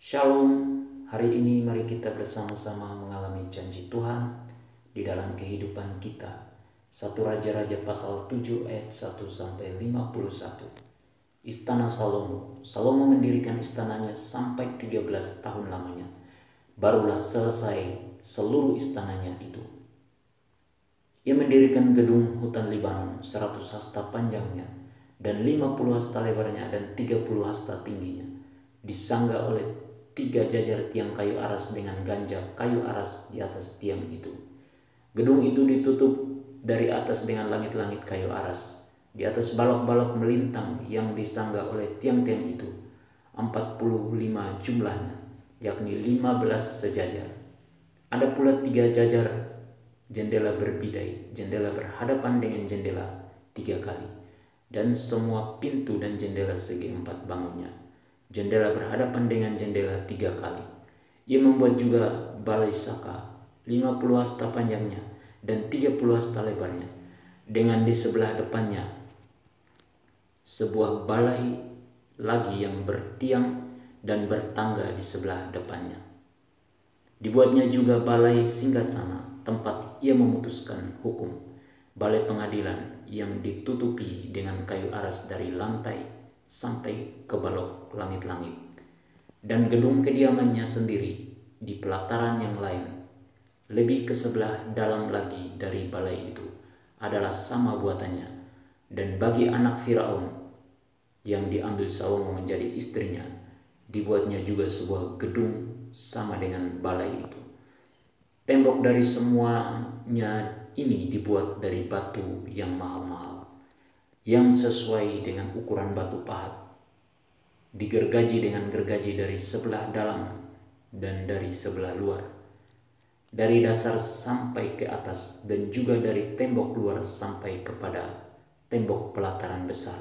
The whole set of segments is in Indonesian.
Shalom, hari ini mari kita bersama-sama mengalami janji Tuhan di dalam kehidupan kita. 1 Raja-Raja pasal 7 ayat 1-51. Istana Salomo. Salomo mendirikan istananya sampai 13 tahun lamanya. Barulah selesai seluruh istananya itu. Ia mendirikan gedung hutan Libanon 100 hasta panjangnya dan 50 hasta lebarnya dan 30 hasta tingginya. Disangga oleh 3 jajar tiang kayu aras dengan ganja kayu aras di atas tiang itu. Gedung itu ditutup dari atas dengan langit-langit kayu aras. Di atas balok-balok melintang yang disangga oleh tiang-tiang itu 45 jumlahnya, yakni 15 sejajar. Ada pula 3 jajar jendela berbidai, jendela berhadapan dengan jendela 3 kali, dan semua pintu dan jendela segi 4 bangunnya. Jendela berhadapan dengan jendela 3 kali. Ia membuat juga balai saka 50 hasta panjangnya dan 30 hasta lebarnya, dengan di sebelah depannya sebuah balai lagi yang bertiang dan bertangga di sebelah depannya. Dibuatnya juga balai singgasana, tempat ia memutuskan hukum, balai pengadilan yang ditutupi dengan kayu aras dari lantai sampai ke balok langit-langit. Dan gedung kediamannya sendiri di pelataran yang lain, lebih ke sebelah dalam lagi dari balai itu, adalah sama buatannya. Dan bagi anak Firaun yang diambil Salomo menjadi istrinya, dibuatnya juga sebuah gedung sama dengan balai itu. Tembok dari semuanya ini dibuat dari batu yang mahal-mahal, yang sesuai dengan ukuran batu pahat, digergaji dengan gergaji dari sebelah dalam dan dari sebelah luar, dari dasar sampai ke atas, dan juga dari tembok luar sampai kepada tembok pelataran besar.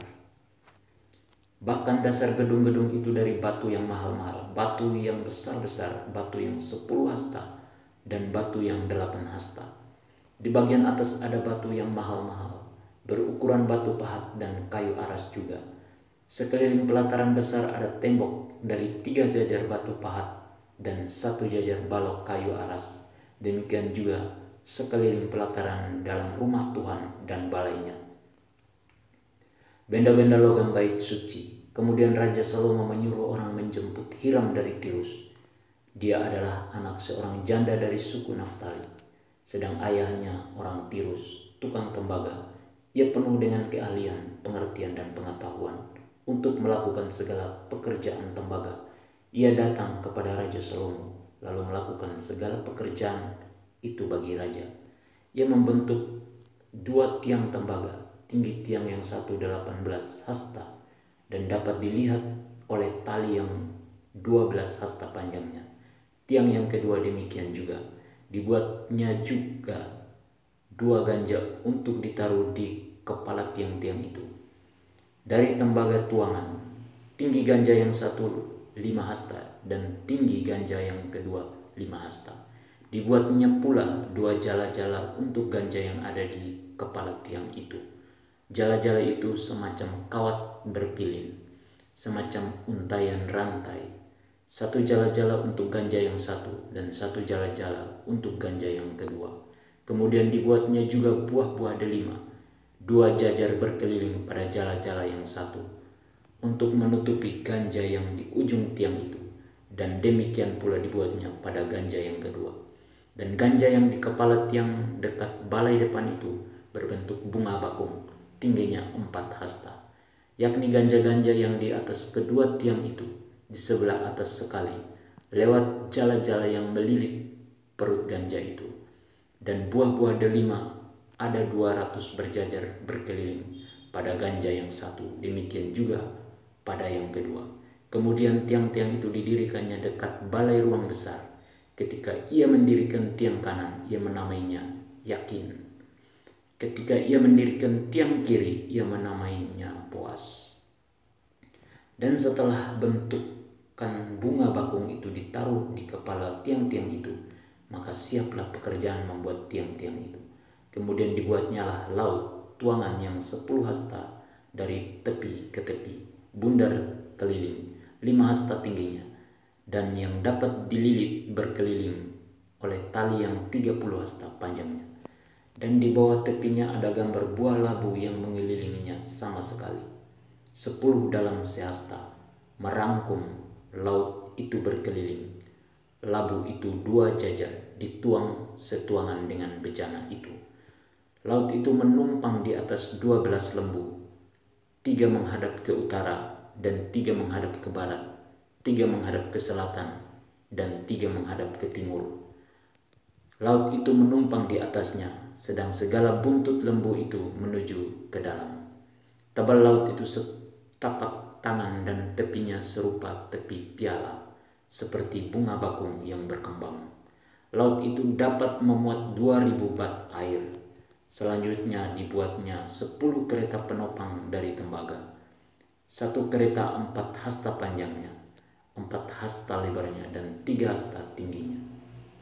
Bahkan dasar gedung-gedung itu dari batu yang mahal-mahal, batu yang besar-besar, batu yang 10 hasta dan batu yang 8 hasta. Di bagian atas ada batu yang mahal-mahal, berukuran batu pahat dan kayu aras juga. Sekeliling pelataran besar ada tembok dari 3 jajar batu pahat dan 1 jajar balok kayu aras. Demikian juga sekeliling pelataran dalam rumah Tuhan dan balainya. Benda-benda logam bait suci. Kemudian Raja Salomo menyuruh orang menjemput Hiram dari Tirus. Dia adalah anak seorang janda dari suku Naftali, sedang ayahnya orang Tirus, tukang tembaga. Ia penuh dengan keahlian, pengertian, dan pengetahuan untuk melakukan segala pekerjaan tembaga. Ia datang kepada Raja Salomo, lalu melakukan segala pekerjaan itu bagi raja. Ia membentuk 2 tiang tembaga, tinggi tiang yang satu 18 hasta, dan dapat dilihat oleh tali yang 12 hasta panjangnya. Tiang yang kedua demikian juga. Dibuatnya juga 2 ganja untuk ditaruh di kepala tiang-tiang itu. Dari tembaga tuangan, tinggi ganja yang satu 5 hasta dan tinggi ganja yang kedua 5 hasta. Dibuatnya pula 2 jala-jala untuk ganja yang ada di kepala tiang itu. Jala-jala itu semacam kawat berpilin, semacam untaian rantai. 1 jala-jala untuk ganja yang satu dan 1 jala-jala untuk ganja yang kedua. Kemudian dibuatnya juga buah-buah delima, 2 jajar berkeliling pada jala-jala yang satu, untuk menutupi ganja yang di ujung tiang itu. Dan demikian pula dibuatnya pada ganja yang kedua. Dan ganja yang di kepala tiang dekat balai depan itu berbentuk bunga bakung, tingginya 4 hasta, yakni ganja-ganja yang di atas kedua tiang itu, di sebelah atas sekali, lewat jala-jala yang melilit perut ganja itu. Dan buah-buah delima ada 200 berjajar berkeliling pada ganja yang satu, demikian juga pada yang kedua. Kemudian tiang-tiang itu didirikannya dekat balai ruang besar. Ketika ia mendirikan tiang kanan, ia menamainya Yakin. Ketika ia mendirikan tiang kiri, ia menamainya Boas. Dan setelah bentukan bunga bakung itu ditaruh di kepala tiang-tiang itu, maka siaplah pekerjaan membuat tiang-tiang itu. Kemudian dibuatnya lah laut tuangan yang 10 hasta dari tepi ke tepi, bundar keliling, 5 hasta tingginya. dan yang dapat dililit berkeliling oleh tali yang 30 hasta panjangnya. Dan di bawah tepinya ada gambar buah labu yang mengelilinginya sama sekali. 10 dalam sehasta merangkum laut itu berkeliling. Labu itu 2 jajar dituang setuangan dengan bejana itu. Laut itu menumpang di atas 12 lembu, 3 menghadap ke utara dan 3 menghadap ke barat, 3 menghadap ke selatan dan 3 menghadap ke timur. Laut itu menumpang di atasnya, sedang segala buntut lembu itu menuju ke dalam. Tebal laut itu setapak tangan dan tepinya serupa tepi piala, seperti bunga bakung yang berkembang. Laut itu dapat memuat 2000 bat air. Selanjutnya dibuatnya 10 kereta penopang dari tembaga. 1 kereta 4 hasta panjangnya, 4 hasta lebarnya, dan 3 hasta tingginya.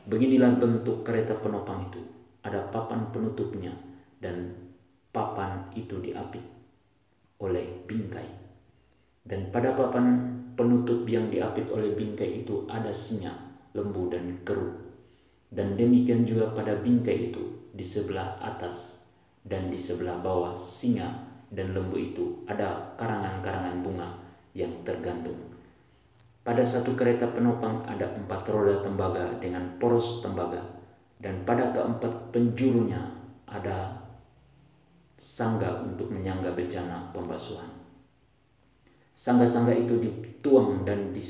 Beginilah bentuk kereta penopang itu. Ada papan penutupnya, dan papan itu diapit oleh bingkai. Dan pada papan penutup yang diapit oleh bingkai itu ada singa, lembu, dan keruk. Dan demikian juga pada bingkai itu, di sebelah atas dan di sebelah bawah singa dan lembu itu ada karangan-karangan bunga yang tergantung. Pada 1 kereta penopang ada 4 roda tembaga dengan poros tembaga, dan pada keempat penjurunya ada sangga untuk menyangga bejana pembasuhan. Sangga-sangga itu dituang dan di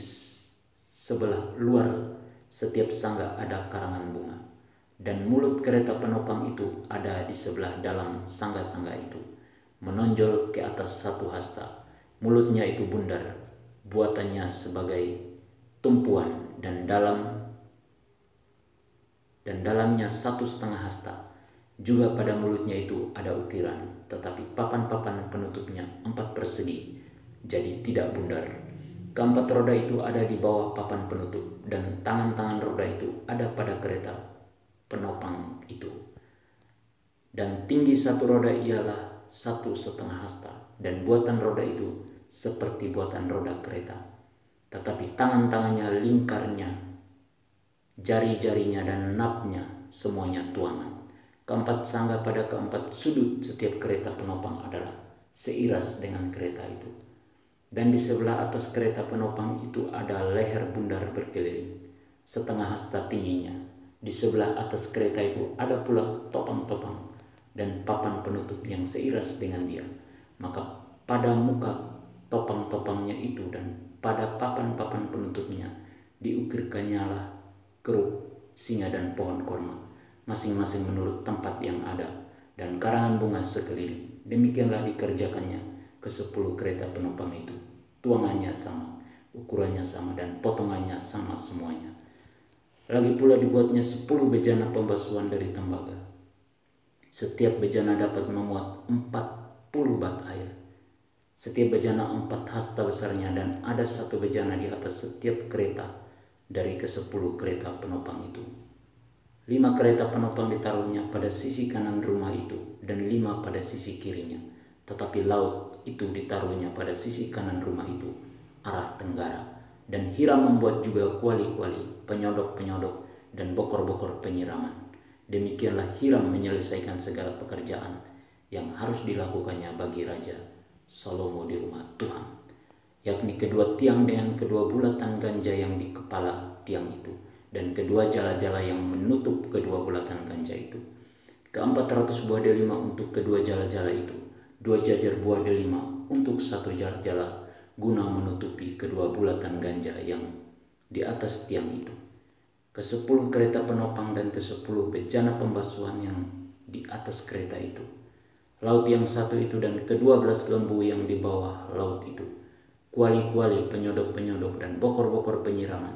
sebelah luar setiap sangga ada karangan bunga. Dan mulut kereta penopang itu ada di sebelah dalam sangga-sangga itu, menonjol ke atas 1 hasta. Mulutnya itu bundar, buatannya sebagai tumpuan, dan dalamnya 1,5 hasta. Juga pada mulutnya itu ada ukiran, tetapi papan-papan penutupnya 4 persegi, jadi tidak bundar. Keempat roda itu ada di bawah papan penutup, dan tangan-tangan roda itu ada pada kereta penopang itu. Dan tinggi 1 roda ialah 1,5 hasta, dan buatan roda itu seperti buatan roda kereta. Tetapi tangan-tangannya, lingkarnya, jari-jarinya, dan napnya semuanya tuangan. Keempat sangga pada keempat sudut setiap kereta penopang adalah seiras dengan kereta itu. Dan di sebelah atas kereta penopang itu ada leher bundar berkeliling, 1/2 hasta tingginya. Di sebelah atas kereta itu ada pula topang-topang dan papan penutup yang seiras dengan dia. Maka pada muka topang-topangnya itu dan pada papan-papan penutupnya diukirkannya lah keruk, singa, dan pohon korma, masing-masing menurut tempat yang ada, dan karangan bunga sekeliling. Demikianlah dikerjakannya ke 10 kereta penopang itu. Tuangannya sama, ukurannya sama, dan potongannya sama semuanya. Lagi pula dibuatnya 10 bejana pembasuhan dari tembaga. Setiap bejana dapat memuat 40 bat air. Setiap bejana 4 hasta besarnya, dan ada 1 bejana di atas setiap kereta dari ke-10 kereta penopang itu. 5 kereta penopang ditaruhnya pada sisi kanan rumah itu, dan 5 pada sisi kirinya. Tetapi laut itu ditaruhnya pada sisi kanan rumah itu, arah tenggara. Dan Hiram membuat juga kuali-kuali, penyodok-penyodok, dan bokor-bokor penyiraman. Demikianlah Hiram menyelesaikan segala pekerjaan yang harus dilakukannya bagi Raja Salomo di rumah Tuhan, yakni kedua tiang dengan kedua bulatan ganja yang di kepala tiang itu, dan kedua jala-jala yang menutup kedua bulatan ganja itu. Ke-400 buah delima untuk kedua jala-jala itu, 2 jajar buah delima untuk 1 jala-jala, guna menutupi kedua bulatan ganja yang di atas tiang itu. Ke-10 kereta penopang dan ke-10 bejana pembasuhan yang di atas kereta itu. Laut yang 1 itu dan ke-12 lembu yang di bawah laut itu, kuali-kuali, penyodok-penyodok, dan bokor-bokor penyiraman.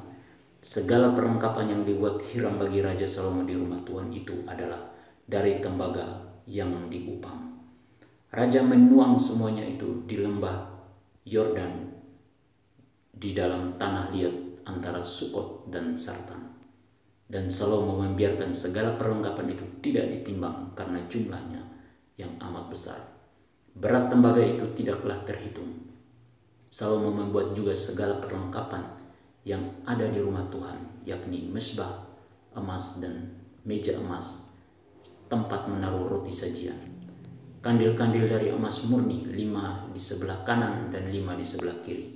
Segala perlengkapan yang dibuat Hiram bagi Raja Salomo di rumah Tuhan itu adalah dari tembaga yang diupang. Raja menuang semuanya itu di lembah Yordan, di dalam tanah liat antara Sukot dan Sartan. Dan Salomo membiarkan segala perlengkapan itu tidak ditimbang karena jumlahnya yang amat besar. Berat tembaga itu tidaklah terhitung. Salomo membuat juga segala perlengkapan yang ada di rumah Tuhan, yakni mezbah emas dan meja emas, tempat menaruh roti sajian. Kandil-kandil dari emas murni, 5 di sebelah kanan dan 5 di sebelah kiri.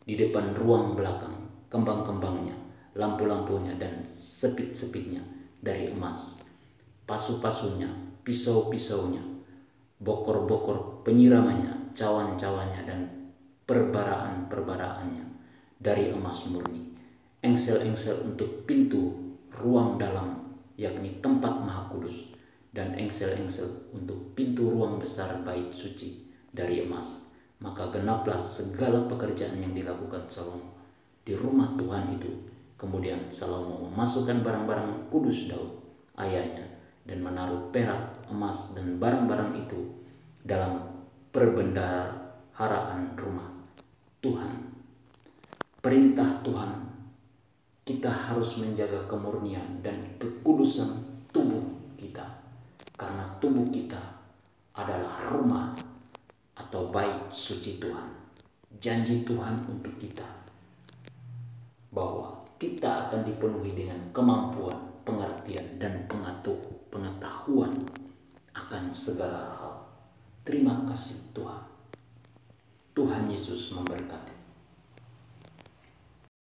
Di depan ruang belakang, kembang-kembangnya, lampu-lampunya dan sepit-sepitnya dari emas. Pasu-pasunya, pisau-pisaunya, bokor-bokor penyiramannya, cawan-cawannya dan perbaraan-perbaraannya dari emas murni. Engsel-engsel untuk pintu ruang dalam, yakni tempat maha kudus, dan engsel-engsel untuk pintu ruang besar bait suci dari emas. Maka genaplah segala pekerjaan yang dilakukan Salomo di rumah Tuhan itu. Kemudian Salomo memasukkan barang-barang kudus Daud ayahnya dan menaruh perak, emas dan barang-barang itu dalam perbendaharaan rumah Tuhan. Perintah Tuhan, kita harus menjaga kemurnian dan kekudusan tubuh kita, karena tubuh kita adalah rumah atau bait suci Tuhan. Janji Tuhan untuk kita bahwa kita akan dipenuhi dengan kemampuan, pengertian, dan pengetahuan akan segala hal. Terima kasih Tuhan. Tuhan Yesus memberkati.